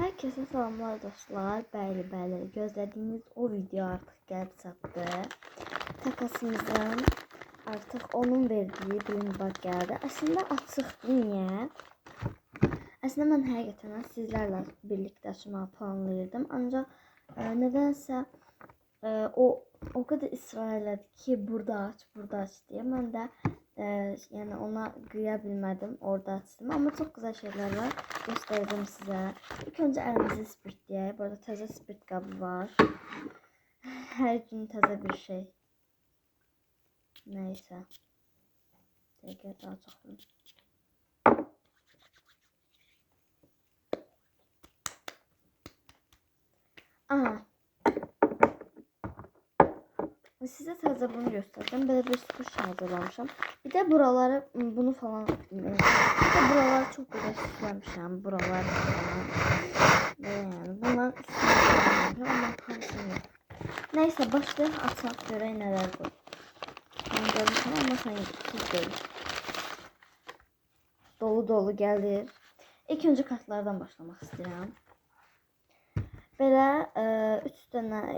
Herkese selamlar dostlar. Bəli, gözlediğiniz o video artık gəlib çatdı. Takasımızın artık onun verdiği bilim bak geldi. Aslında açıqdır niyə? Aslında mən həqiqətən sizlərlə birlikdə açmağı planlayırdım. Ancaq nədənsə o kadar ısrar elədi ki, burada aç diye. Mən də yani ona qıya bilmədim, orada açtım. Ama çok güzel şeyler var. Göstereceğim size. İlk önce elimizi spiritleyək. Burada təzə spirit qabı var. Her gün təzə bir şey. Neyse. Dəqiqə daha çoxdur. Aha. Size təzə bunu göstereceğim. Böyle bir sukuş hazırlamışım. Bir de buraları bunu falan bir de buraları çok güzel süslemişim. Buralar falan. Yani bunlar üstüne ama hamsını yok. Neyse başlayalım, açaq görək nələr bu. Ben görmüşüm ama siz görün. Dolu gəlir. İlk önce kartlardan başlamak istiyorum. Belə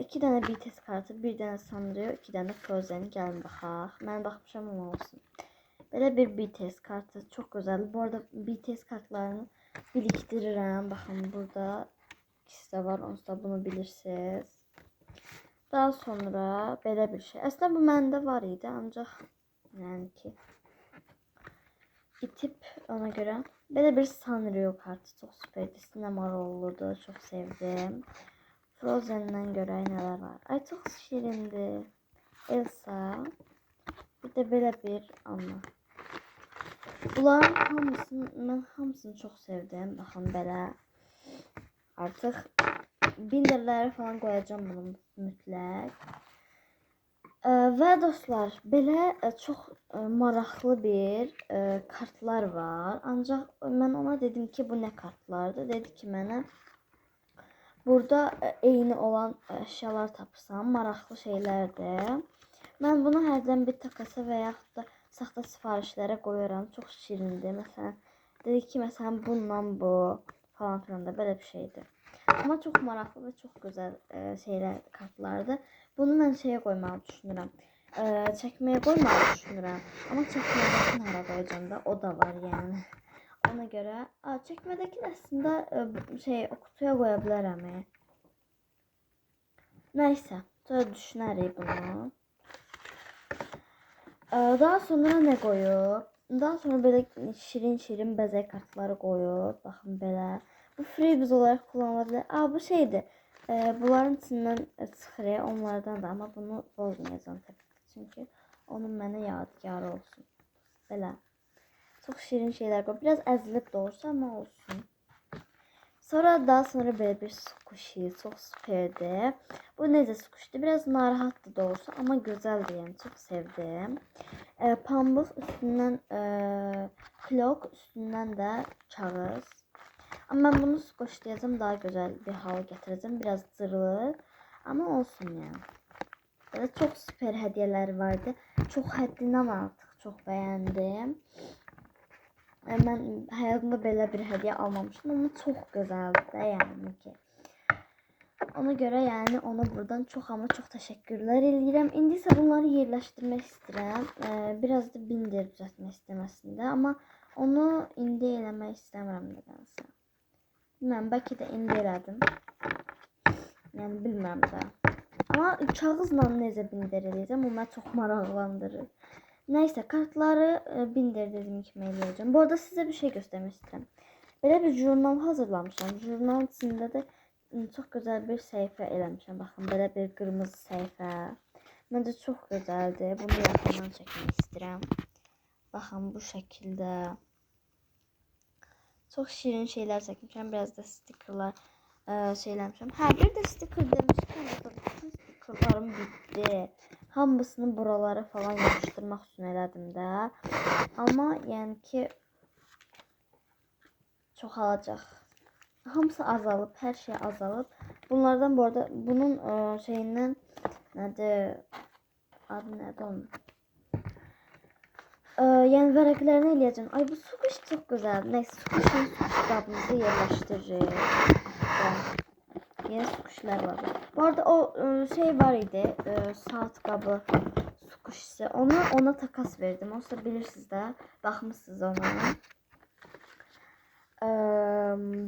2 dənə BTS kartı, 1 dənə Sanrio, 2 dənə Frozen gəlin baxaq. Mən baxmışam ama olsun. Belə bir BTS kartı çok güzel. Bu arada BTS kartlarını biriktirirəm. Baxın burada ikisi de var. Onsuz da bunu bilirsiniz. Daha sonra belə bir şey. Aslında bu məndə var idi ancaq yani ki itip ona göre. Böyle bir Sanrio kartı çok süperdi. Sinema olurdu. Çok sevdim. Frozen'den göre neler var. Ay çok şirindi. Elsa. Bir de böyle bir Anna. Bunların hamısını çok sevdim. Bakın böyle. Artık 1000 liralara falan koyacağım bunun mütləq. Ve dostlar belə çox maraqlı bir kartlar var. Ancaq mən ona dedim ki bu ne kartlardır. Dedi ki mənə burada eyni olan əşyalar tapsam maraqlı şeylərdir. Mən bunu hərdən bir takasa və yaxud da saxta sifarişlərə qoyuram. Çox şirindir. Məsələn dedi ki məsələn bundan bu falan filan da belə bir şeydir. Ama çok maraqlı ve çok güzel şeyler kartlardı. Bunu mən şeye koymağı düşünürəm. Çəkməyə qoymağı düşünürəm. Ama çəkmədəkini hara qoyacağım da o da var yani. Ona göre çəkmədəkini aslında o kutuya qoya bilərəm. Neyse, sonra düşünərik bunu. Daha sonra ne koyup? Daha sonra böyle şirin bəzək kartları koyup, baxın belə. Bu freebiz olarak kullanılabilir. Bu şeydi. Bunların içinden çıxır onlardan da ama bunu bozmayacağım tabii ki. Çünkü onun mənə yadigarı olsun. Belə. Çok şirin şeyler koy. Biraz əzilib doğrusu ama olsun. Sonra daha sonra böyle bir squishy. Çok süperdi. Bu necə squishydi? Biraz narahattı doğrusu ama güzeldi yani. Çok sevdim. Pambıq üstünden clock üstünden de kağız. Ama ben bunu squishlayacağım, daha güzel bir hava getireceğim. Biraz zırhlı ama olsun yani. Böyle çok süper hediyeler vardı. Çok həddindən artıq çok beğendim. Ben hayatımda böyle bir hediye almamıştım ama çok güzeldi yani ki. Ona göre yani ona buradan çok ama çok teşekkürler eləyirəm. İndi isə bunları yerləşdirmək istəyirəm. Biraz da bindir düzəltmək istəməsində ama onu indi eləmək istəmirəm nədənsə. Bilmem, belki de indi elədim. Yani bilmem de. Ama kağızla necə bindir eləyəcəm, o məni çox maraqlandırır. Neyse, kartları bindir dediyim kimi eləyəcəm. Bu arada size bir şey göstermek istedim. Belə bir jurnal hazırlamışam. Jurnalın içində də çok güzel bir səhifə eləmişəm. Baxın, belə bir qırmızı səhifə. Məncə çox gözəldir. Bunu yaxından çəkmək istəyirəm. Baxın, bu şəkildə. Çok şirin şeyler çekmişim. Biraz da stickerlar şeylemişim. Bir de sticker demişken bütün stickerlarım bitti. Hamısını buralara falan yapıştırmak için elədim də. Ama yani ki çok alacaq. Hamısı azalıb, her şey azalıb. Bunlardan bu arada bunun şeyindən nədir? Adı nədir onun? Yani vərəqlərini eləyəcəm. Ay bu sukuş çok güzel. Neyse sukuşun kabımızı yerləşdiririz. kuşlar var. Bu arada o şey var idi. Saat qabı su kuşisi. Ona takas verdim. Olsa bilirsiniz də. Baxmısınız ona.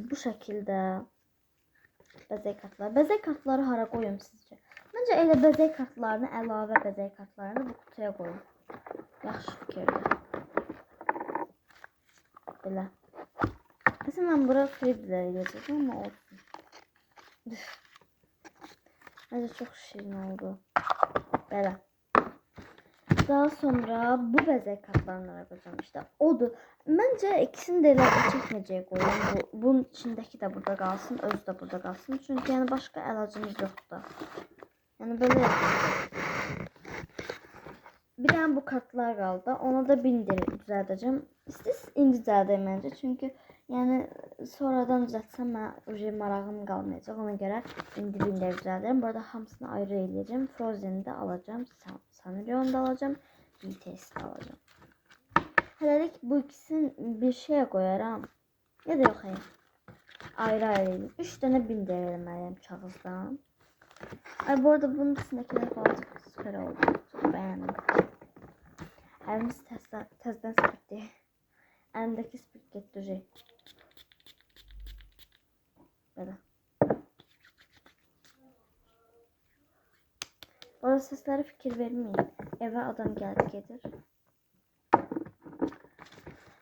Bu şəkildə bəzək kartları. Bəzək kartları hara qoyum sizcə? Məncə elə bəzək kartlarını, əlavə bəzək kartlarını bu kutuya qoyun. Yaxşı fikirdir. Belə. Mesela ben bura Freddy'ler yazacağım ama olsun. Bence çok şirin oldu. Böyle. Daha sonra bu bezek katlarına yapacağım işte. Odur. Bence ikisini de elə çəkməyəcəyə qoyun. Bunun içindeki de burada kalsın, özü de burada kalsın. Çünkü yani başka əlacımız yoxdur. Yani böyle bir tane bu kartlar kaldı. Ona da 1000 düzelteceğim. İstəyirsiniz indi düzəldəyim məncə. Çünkü yani sonradan düzəltsəm mən marağım qalmayacaq. Ona görə indi 1000 düzəldirəm. Bu arada hamısını ayrı eləyəcəm. Frozen'i de alacağım. Sanrion'u da alacağım. BTS'i de alacağım. Hələlik bu ikisini bir şeye koyaram. Ya da yox hayır. Ayrı eləyim. 3 tane 1000 eləməliyəm kağızdan. Ay bu arada bunun içindekiler falan çok süper oldu. Çok beğendim. Evimiz tezden spitti. Elimdeki spit getdi. Böyle. Bu arada seslere fikir vermeyin. Eve adam geldi gelir.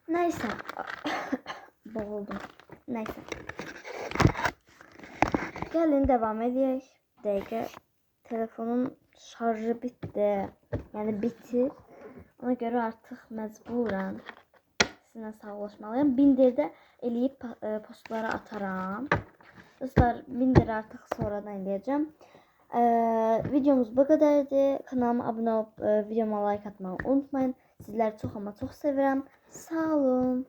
Neyse. Boğuldum. Neyse. Gelin devam edeyim. Dəqiqə. Telefonun şarjı bitti. Yani bitir. Ona göre artık mecburen sizinle sağlaşmalıyım. 1000 də eləyib postlara ataram. Dostlar 1000 artık sonradan eləyəcəm. Videomuz bu kadardı. Kanalıma abone olup videoma like atmayı unutmayın. Sizleri çok ama çok seviyorum. Sağ olun.